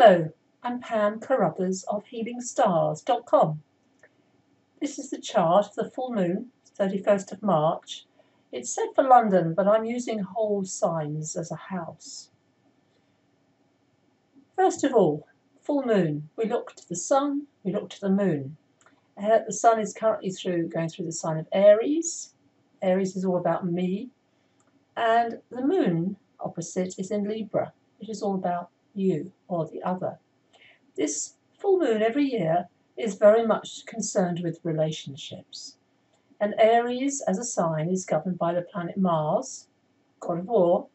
Hello, I'm Pam Carruthers of HealingStars.com. This is the chart of the full moon, 31st of March. It's set for London, but I'm using whole signs as a house. First of all, full moon. We look to the sun, we look to the moon. The sun is currently going through the sign of Aries. Aries is all about me. And the moon opposite is in Libra, which is all about you or the other. This full moon every year is very much concerned with relationships. And Aries as a sign is governed by the planet Mars, god of war,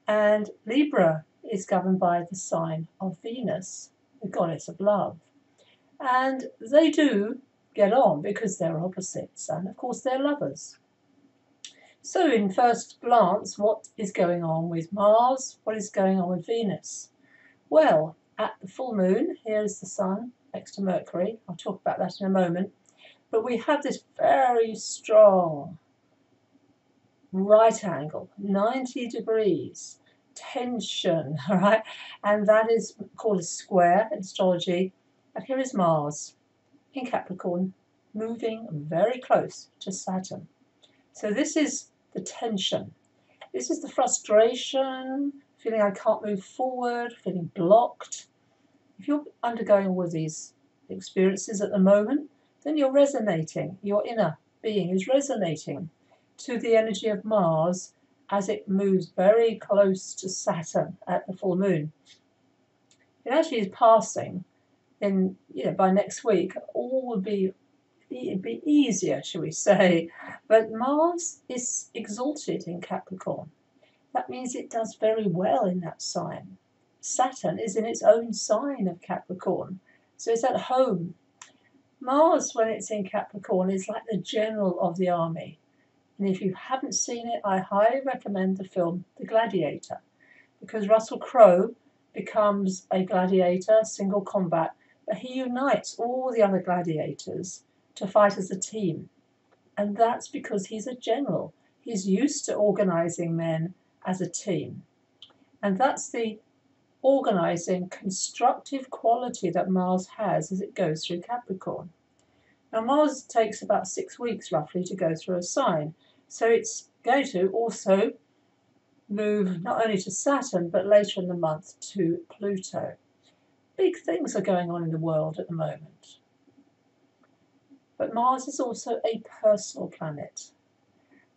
and Libra is governed by the sign of Venus, the goddess of love. And they do get on because they're opposites, and of course they're lovers. So in first glance, what is going on with Mars? What is going on with Venus? Well, at the full moon, here is the sun next to Mercury. I'll talk about that in a moment. But we have this very strong right angle, 90 degrees, tension, all right? And that is called a square in astrology. And here is Mars in Capricorn, moving very close to Saturn. So this is the tension. This is the frustration, feeling I can't move forward, feeling blocked. If you're undergoing all of these experiences at the moment, then you're resonating. Your inner being is resonating to the energy of Mars as it moves very close to Saturn at the full moon. It actually is passing, and by next week, all will be easier, shall we say. But Mars is exalted in Capricorn. That means it does very well in that sign. Saturn is in its own sign of Capricorn, so it's at home. Mars, when it's in Capricorn, is like the general of the army. And if you haven't seen it, I highly recommend the film The Gladiator, because Russell Crowe becomes a gladiator, single combat, but he unites all the other gladiators to fight as a team. And that's because he's a general. He's used to organizing men as a team. And that's the organizing, constructive quality that Mars has as it goes through Capricorn. Now, Mars takes about 6 weeks roughly to go through a sign. So it's going to also move not only to Saturn, but later in the month to Pluto. Big things are going on in the world at the moment. But Mars is also a personal planet.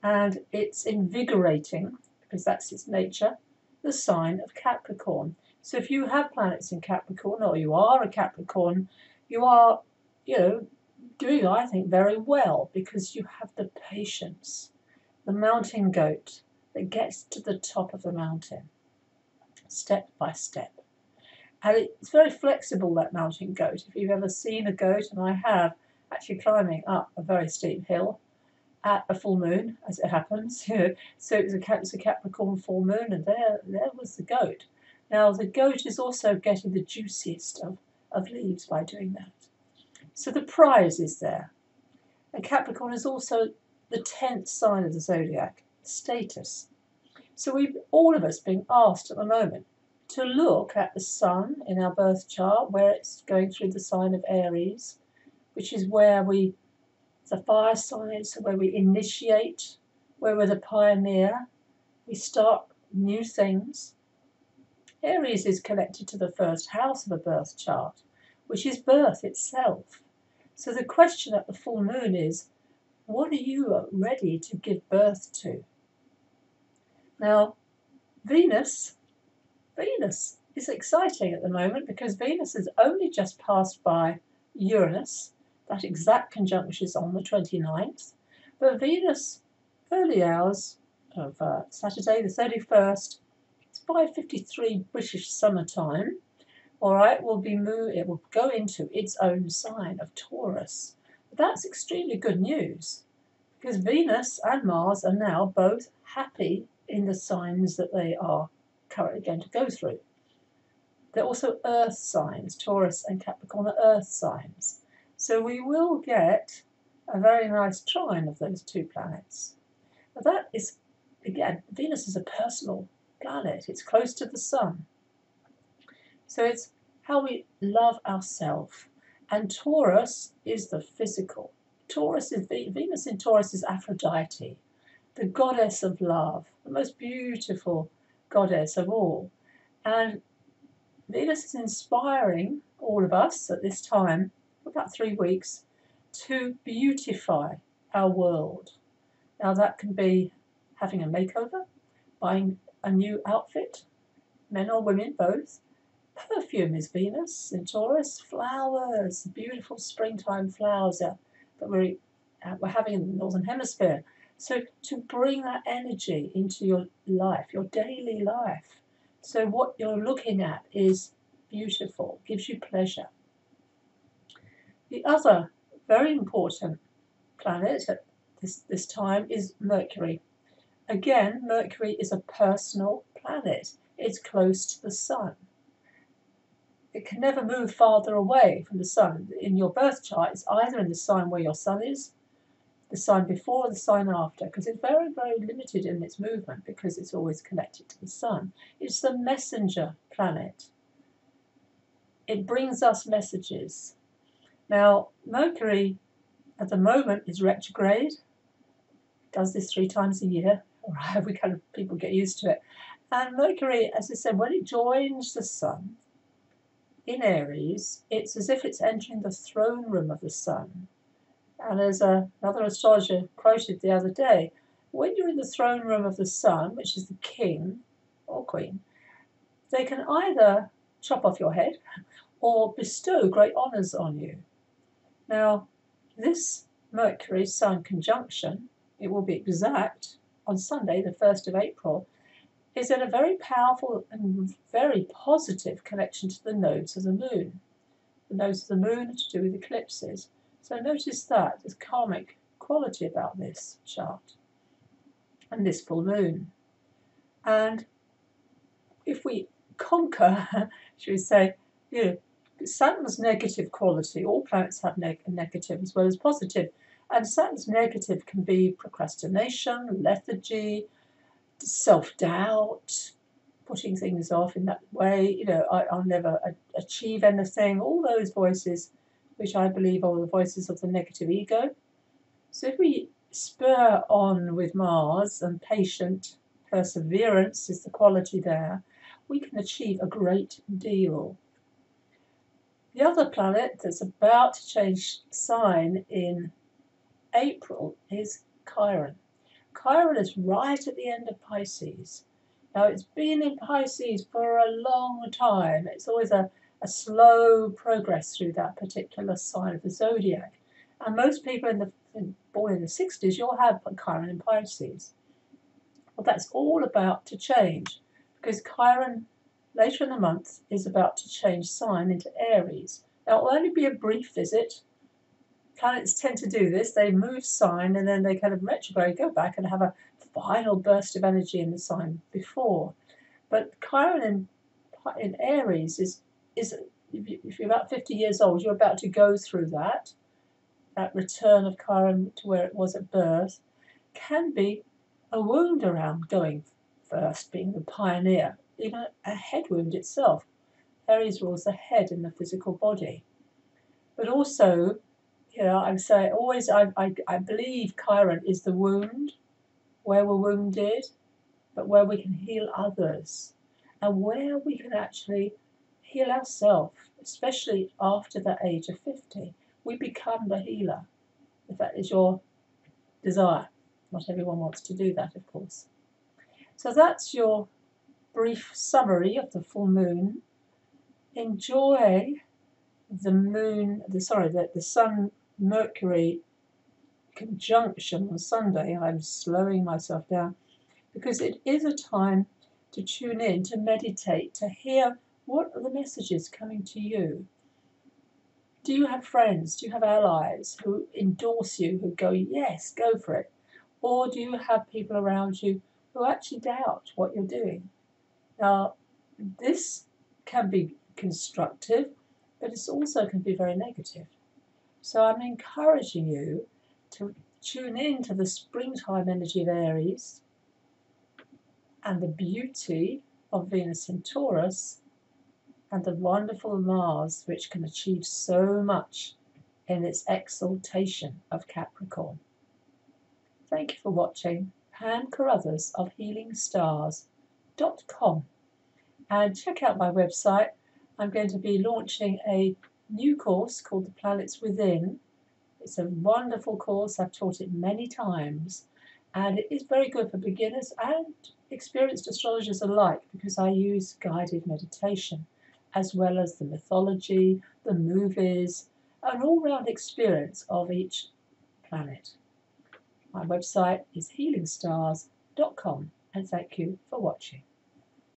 And it's invigorating, because that's its nature, the sign of Capricorn. So if you have planets in Capricorn, or you are a Capricorn, you are, doing, I think, very well, because you have the patience, the mountain goat that gets to the top of the mountain, step by step. And it's very flexible, that mountain goat. If you've ever seen a goat, and I have, actually climbing up a very steep hill at a full moon, as it happens. So it was a Capricorn full moon, and there was the goat. Now, the goat is also getting the juiciest of leaves by doing that. So the prize is there. And Capricorn is also the 10th sign of the zodiac, status. So we've all of us being asked at the moment to look at the sun in our birth chart, where it's going through the sign of Aries, which is where the fire sign, so where we initiate, where we're the pioneer, we start new things. Aries is connected to the first house of a birth chart, which is birth itself. So the question at the full moon is, what are you ready to give birth to? Now, Venus is exciting at the moment, because Venus has only just passed by Uranus. That exact conjunction is on the 29th. But Venus, early hours of Saturday the 31st, it's 5:53 British summer time. All right, it will go into its own sign of Taurus. But that's extremely good news, because Venus and Mars are now both happy in the signs that they are currently going to go through. They're also earth signs. Taurus and Capricorn are earth signs. So we will get a very nice trine of those two planets. But that is, again, Venus is a personal planet. It's close to the sun. So it's how we love ourselves. And Taurus is the physical. Venus in Taurus is Aphrodite, the goddess of love, the most beautiful goddess of all. And Venus is inspiring all of us at this time, for about 3 weeks, to beautify our world. Now that can be having a makeover, buying a new outfit, men or women both. Perfume is Venus in Taurus, flowers, beautiful springtime flowers that we're having in the Northern Hemisphere. So to bring that energy into your life, your daily life. So what you're looking at is beautiful, gives you pleasure. The other very important planet at this time is Mercury. Again, Mercury is a personal planet. It's close to the sun. It can never move farther away from the sun. In your birth chart, it's either in the sign where your sun is, the sign before, or the sign after, because it's very, very limited in its movement because it's always connected to the sun. It's the messenger planet. It brings us messages. Now, Mercury at the moment is retrograde. It does this 3 times a year. All right, people get used to it. And Mercury, as I said, when it joins the sun in Aries, it's as if it's entering the throne room of the sun. And as another astrologer quoted the other day, when you're in the throne room of the sun, which is the king or queen, they can either chop off your head or bestow great honours on you. Now, this Mercury-Sun conjunction, it will be exact on Sunday, the 1st of April, is in a very powerful and very positive connection to the nodes of the moon. The nodes of the moon are to do with eclipses. So notice that there's karmic quality about this chart and this full moon. And if we conquer, should we say, Saturn's negative quality, all planets have negative as well as positive. And Saturn's negative can be procrastination, lethargy, self-doubt, putting things off in that way. I'll never achieve anything. All those voices, which I believe are the voices of the negative ego. So if we spur on with Mars, and patient perseverance is the quality there, we can achieve a great deal. The other planet that's about to change sign in April is Chiron. Chiron is right at the end of Pisces. Now, it's been in Pisces for a long time. It's always a slow progress through that particular sign of the zodiac. And most people born in the 60s, you'll have Chiron in Pisces. Well, that's all about to change, because Chiron, later in the month, is about to change sign into Aries. Now, it will only be a brief visit. Planets tend to do this. They move sign and then they kind of retrograde, go back and have a final burst of energy in the sign before. But Chiron in Aries is if you're about 50 years old, you're about to go through that return of Chiron to where it was at birth. Can be a wound around going first, being the pioneer, even a head wound itself. Aries rules the head in the physical body. But also, I say always, I believe Chiron is the wound, where we're wounded, but where we can heal others, and where we can actually heal ourselves, especially after the age of 50. We become the healer, if that is your desire. Not everyone wants to do that, of course. So that's your brief summary of the full moon. Enjoy the Sun-Mercury conjunction on Sunday. I'm slowing myself down because it is a time to tune in, to meditate, to hear what are the messages coming to you. Do you have friends? Do you have allies who endorse you, who go, yes, go for it? Or do you have people around you who actually doubt what you're doing? Now, this can be constructive, but it also can be very negative. So I'm encouraging you to tune in to the springtime energy of Aries and the beauty of Venus in Taurus, and the wonderful Mars, which can achieve so much in its exaltation of Capricorn. Thank you for watching. Pam Carruthers of HealingStars.com, and check out my website. I'm going to be launching a new course called The Planets Within. It's a wonderful course. I've taught it many times, and it is very good for beginners and experienced astrologers alike because I use guided meditation as well as the mythology, the movies, an all-round experience of each planet. My website is HealingStars.com, and thank you for watching.